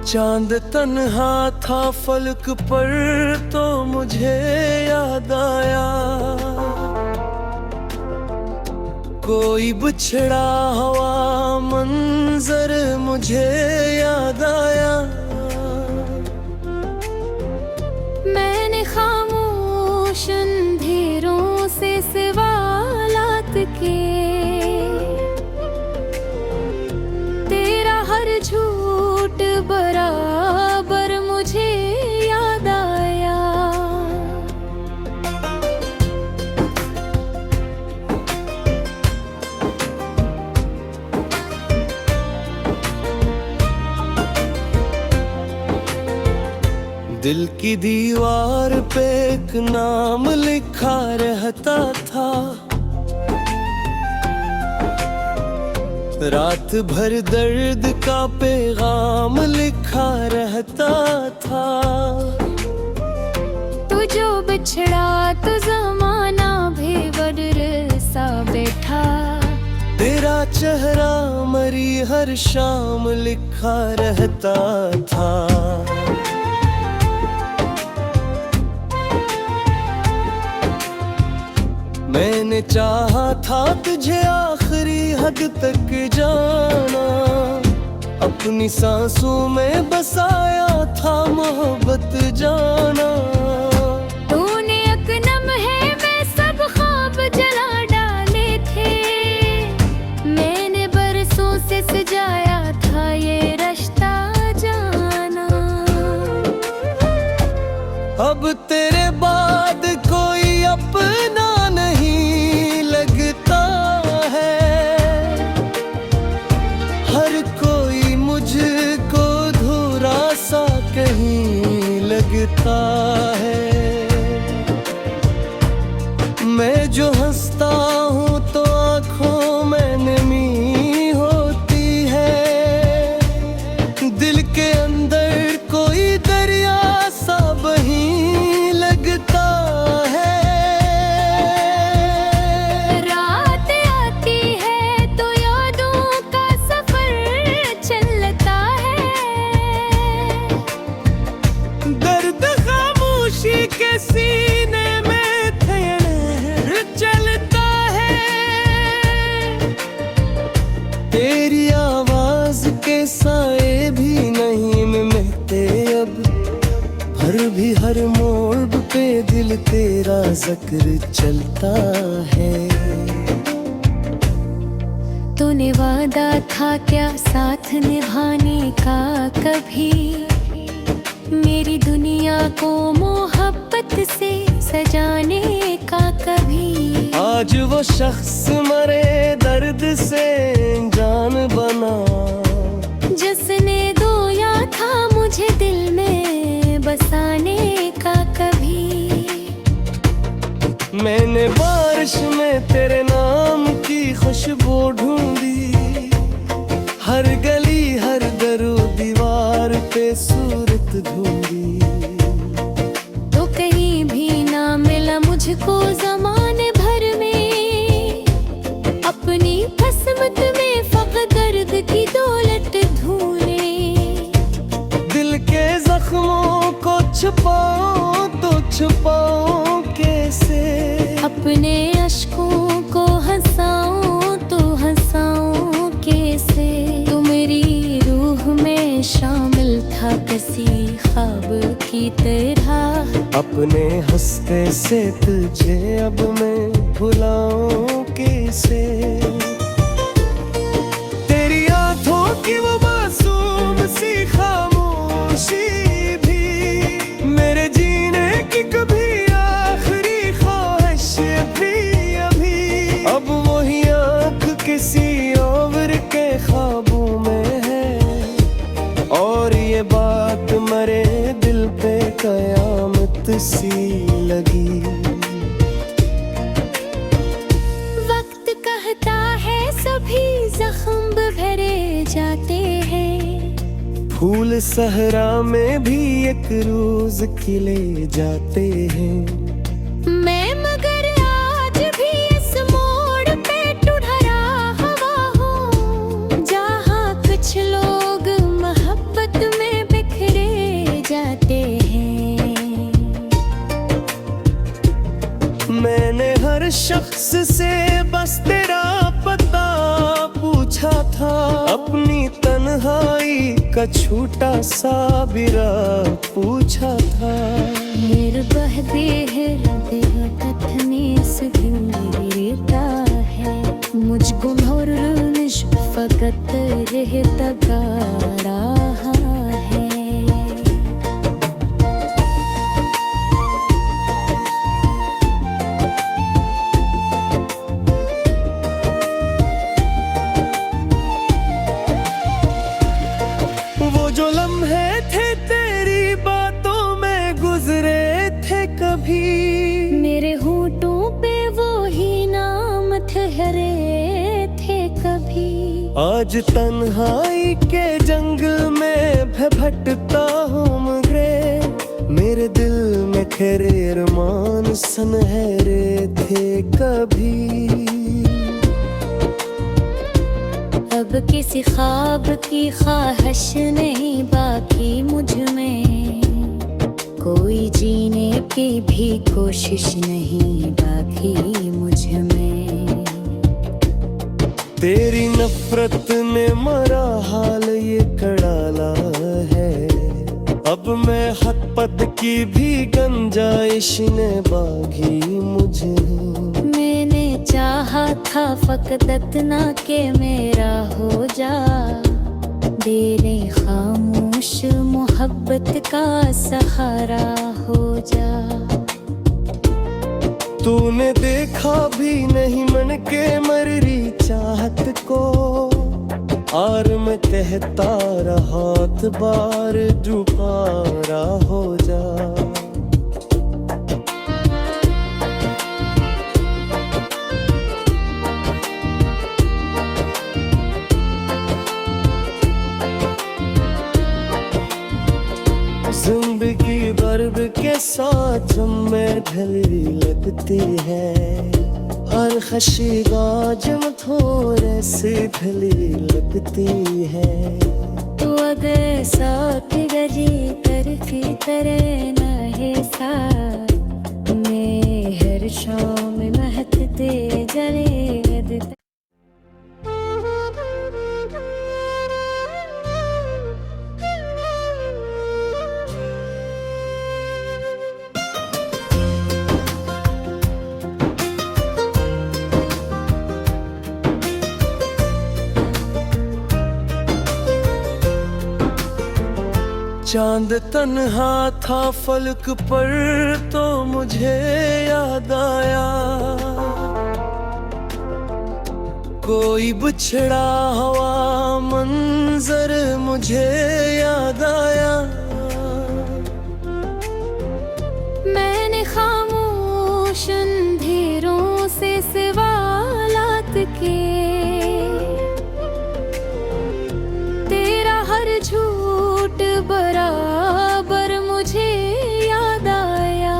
चांद तन्हा था फलक पर तो मुझे याद आया, कोई बिछड़ा हुआ मंजर मुझे याद आया। मैंने खामोश अंधेरों से सवालात किए, तेरा हर झूठ बराबर मुझे याद आया। दिल की दीवार पे एक नाम लिखा रहता था, रात भर दर्द का पैगाम लिखा रहता था। तू जो बिछड़ा तो जमाना बेबदर सा बैठा, तेरा चेहरा मरी हर शाम लिखा रहता था। मैंने चाहा था तुझे आखिरी हद तक जाना, अपनी सांसों में बसाया था मोहब्बत जाना। तूने एक लम्हे में सब ख्वाब जला डाले थे, मैंने बरसों से सजाया था ये रिश्ता जाना। अब तेरे बाद कोई अपना नहीं लगता है, हर कोई मुझको धुरा सा कहीं लगता है। मैं जो हंसता हूँ तो आँखों में नमी होती है, दिल के अंदर कोई दरिया सा बही लगता है। रात आती है तो यादों का सफर चलता है, दर्द खामोशी के सीने में ठहर चलता है। तेरी आवाज के साए भी नहीं मिलते अब, हर भी हर मोड़ पे दिल तेरा जिक्र चलता है। तूने वादा था क्या साथ निभाने का कभी, मेरी दुनिया को मोहब्बत से सजाने का कभी। आज वो शख्स मरे दर्द से जान बना, जिसने दोया था मुझे दिल में बसाने का कभी। मैंने बारिश में तेरे नाम की खुशबू ढूंढी, हर गली हर दरो दीवार पे सूरत ढूंढी। तो कहीं भी ना मिला मुझको ज़माने भर में, अपनी किस्मत में फक़्र दर्द की दौलत ढूंढे। दिल के जख्मों को छुपाओ तो छुपाओ कैसे, अपने अश्कों को हंसाऊं तो हंसाऊं कैसे। तू मेरी रूह में शामिल था किसी ख्वाब की तरह, अपने हंसते से तुझे अब मैं भुलाऊं कैसे। तेरी आंखों की वो मासूम सी खामोशी भी मेरे जीने की कभी आखिरी ख्वाहिश भी अभी। अब वही आंख किसी और के ख्वाबों में है, और ये बात मरे दिल पे कयामत सी लगी। वक्त कहता है सभी जख्म भरे जाते हैं, फूल सहरा में भी एक रोज खिले जाते हैं। मैं मगर आज भी इस मोड़ पे टुरहा हुआ हूँ, जहाँ कुछ लोग मोहब्बत में बिक का छूटा सा बिरा पूछा था। निर्बहदे हृदय कथने सुगंधीरता है, मुझ गुमहोर निश फकत रहता गा रहा है। वो जो लम्हे थे तेरी बातों में गुजरे थे कभी, मेरे होठों पे वो ही नाम ठहरे थे कभी। आज तन्हाई के जंगल में भटकता हूँ मगरे, मेरे दिल में खैरे अरमान सनहरे थे कभी। अब किसी ख्वाब की ख्वाहिश नहीं बाकी मुझ में, कोई जीने की भी कोशिश नहीं बाकी मुझ में। तेरी नफरत ने मरा हाल ये कड़ाला है, अब मैं हद पद की भी गंजाइश ने बागी मुझे। मैंने चाहा था फकदत ना के मेरा हो जा, तेरे खामोश मोहब्बत का सहारा हो जा। तूने देखा भी नहीं मन के मररी चाहत को, और मैं कहता रहा बार जुबारा हो जा। जिंदगी दर्द के साथ में ढली लगती है, हर खुशी गाजम थोड़े से ढली लगती है। तू अगर साथ गजी करती तरह न है साथ, मैं हर शाम महकते जले चांद तन्हा था फलक पर तो मुझे याद आया, कोई बिछड़ा हुआ मंजर मुझे याद आया। मैंने खामोश अंधेरों से सवालात के, तेरा हर झूठ बराबर मुझे याद आया।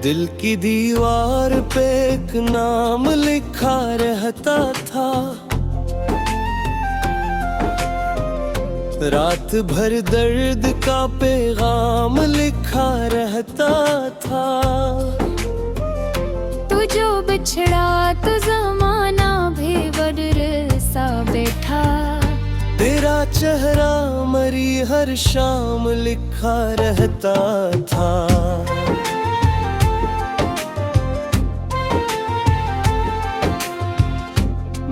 दिल की दीवार पे एक नाम लिखा रहता था, रात भर दर्द का पैगाम लिखा रहता था। तू जो बिछड़ा तो जमाना भी बदल सा बैठा, तेरा चेहरा मरी हर शाम लिखा रहता था।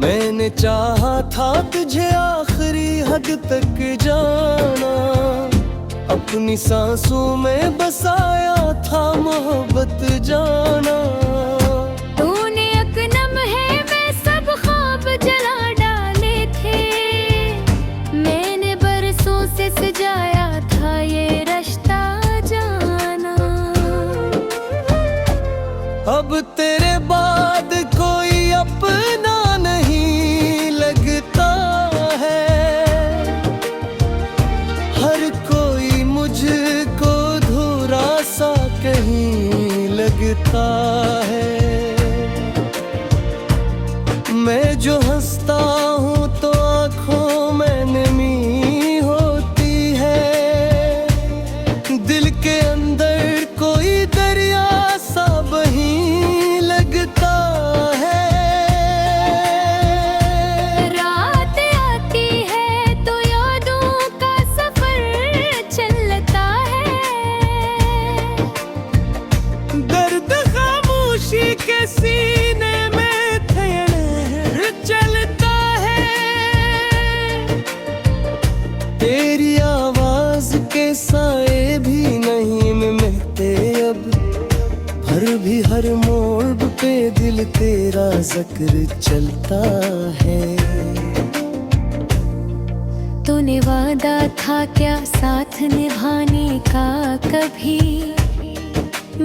मैंने चाहा था तुझे आखिरी हद तक जाना, अपनी सांसों में बसाया था मोहब्बत जाना। तूने एक लम्हे में सब ख्वाब जला डाले थे, मैंने बरसों से सजाया था ये रिश्ता जाना। अब तेरे बाद कोई अपना नहीं लगता है, हर कोई मुझको धुरा सा कहीं लगता है। हर मोड़ पे दिल तेरा जिक्र चलता है। तूने वादा था क्या साथ निभाने का कभी,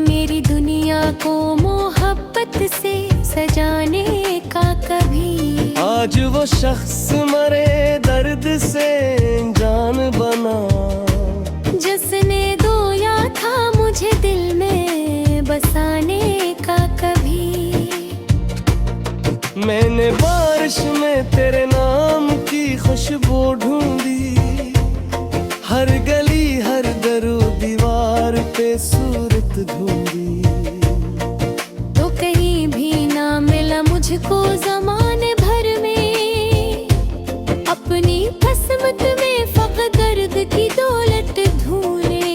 मेरी दुनिया को मोहब्बत से सजाने का कभी। आज वो शख्स मरे दर्द से जान बना, जिसने दोया था मुझे दिल में बसाने का कभी। मैंने बारिश में तेरे नाम की खुशबू ढूंढी, हर गली हर दरो दीवार पे सूरत ढूंढी। तो कहीं भी ना मिला मुझको ज़माने भर में, अपनी किस्मत में फक़्त दर्द की दौलत ढूंढे।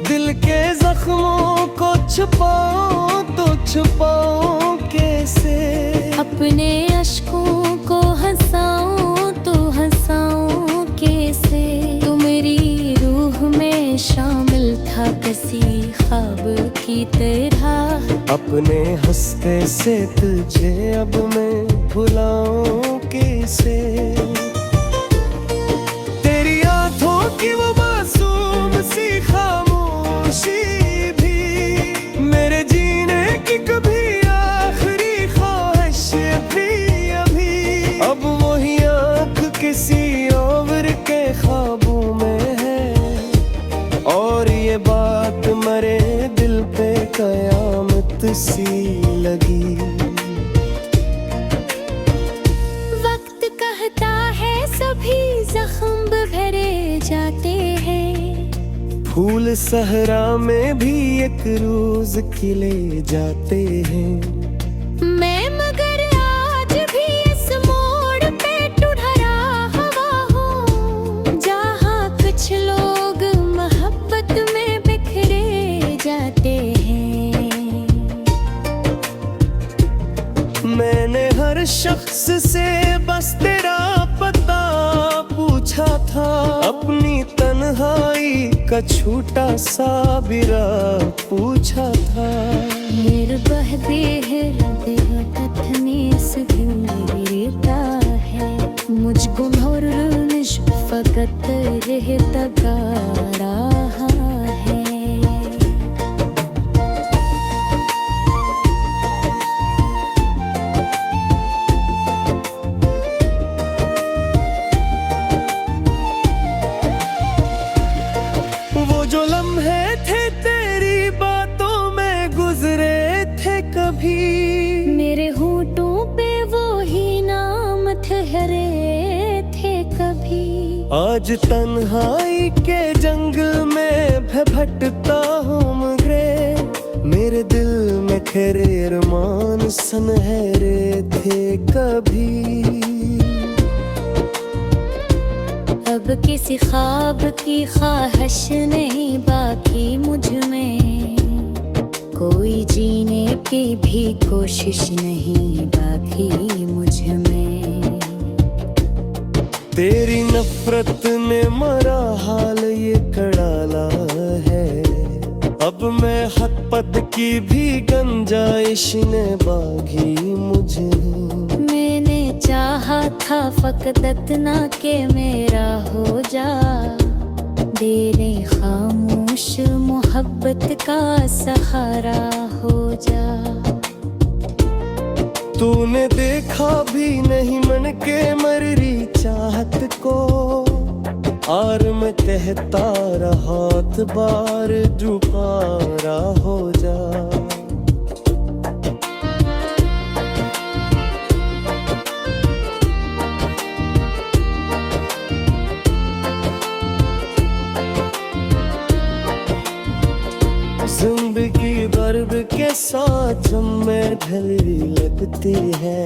दिल के जख्मों को छुपाओ तो छुपाओ कैसे, अपने अश्कों को हंसाऊं तो हंसाऊं कैसे। तू मेरी रूह में शामिल था किसी ख्वाब की तरह, अपने हंसते से तुझे अब मैं भुलाऊं कैसे। तेरी आंखों की वो मासूम सी खामोशी भी मेरे जीने की कभी आखिरी ख्वाहिश थी अभी। अब वही आंख किसी और के ख्वाबों में है, और ये बात मरे दिल पे कयामत सी लगी। वक्त कहता है सभी जख्म भरे जाते हैं, फूल सहरा में भी एक रोज खिले जाते हैं। मैं मगर आज भी इस मोड़ पे टुरहा हवा हूँ, जहाँ कुछ लोग मोहब्बत में बिखरे जाते हैं। मैंने हर शख्स से बस तेरा पता पूछा था, अपनी तन्हाई का छोटा सा बिरा पूछा था। निर्बहदे हृदय कथने से गिरता है, मुझ गुमहर निश फकत रहता गा रहा है। वो जो लम्हे थे तेरी बातों में गुजरे थे कभी, मेरे होठों पे वो ही नाम ठहरे थे कभी। आज तन्हाई के जंगल में भटकता हूँ मगरे, मेरे दिल में खरे अरमान सुनहरे थे कभी। अब किसी ख्वाब की ख्वाहिश नहीं बाकी मुझ में, कोई जीने की भी कोशिश नहीं बाकी मुझ में। तेरी नफरत ने मरा हाल ये कड़ाला है, अब मैं हक पद की भी गंजाइश ने बागी मुझे। मैंने चाहा था फकत ना के मेरा हो जा, तेरे खामोश मोहब्बत का सहारा हो जा। तूने देखा भी नहीं मन के मररी चाहत को, और मैं कहता रहा बार दुबारा हो जा। जिंदगी दर्द के साथ में ढली लगती है,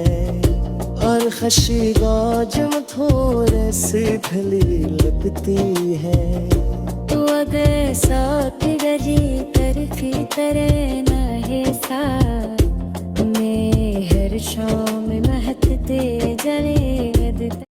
हर खुशी गाजम थोड़े से ढली लगती है। तू अगर साथ गजी तरफी तरह न है साथ, मैं हर शाम महकते जले